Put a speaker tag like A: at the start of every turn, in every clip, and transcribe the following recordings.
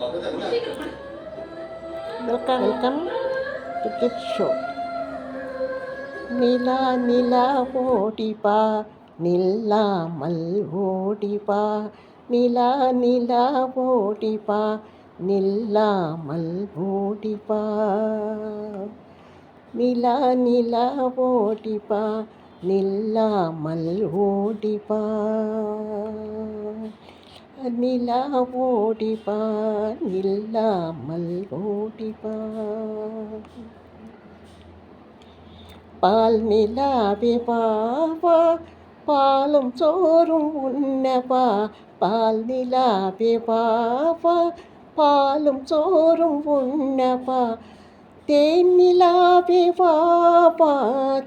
A: Welcome to kid show. நிலா நிலா ஓடிப்பா, நில்லாமல் ஓடிப்பா, நிலா நிலா ஓடிப்பா, நில்லாமல் ஓடிப்பா, நிலா நிலா ஓடிப்பா, நில்லாமல் ஓடிப்பா, நிலா ஓடிப்பா, நில்லாமல் ஓடிப்பா. பால் நிலாவே பாவா, பாலும் சோறும் உண்ணவா, பால் நிலாவே பாவா, பாலும் சோறும் உண்ணவா, தேன் நிலாவே வாவா,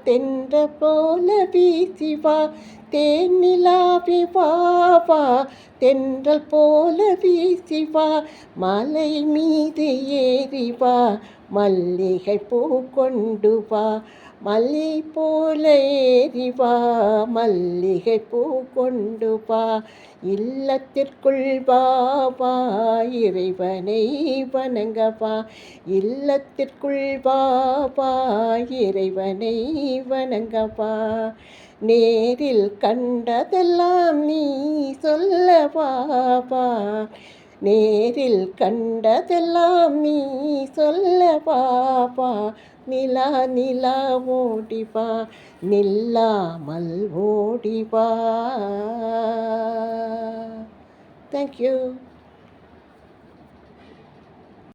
A: தென்ற போல வீசிவா, தேன் நிலாவே வாவா, தென்றல் போல வீசிவா, மலை மீது ஏறிவா, மல்லிகை பூ கொண்டு வா, மல்லி போல ஏறிவா, மல்லிகை பூ கொண்டு வா, இல்லத்திற்குள் வா, இறைவனை வணங்கவா, இல்லத்திற்குள் வா, இறைவனை வணங்கவா, நேரில் கண்டதெல்லாம் நீ சொல்லவா, நேரில் கண்டதெல்லாம் நீ சொல்லவா, நிலா நிலா ஓடிவா, நில்லாமல் ஓடிவா. தேங்க்யூ.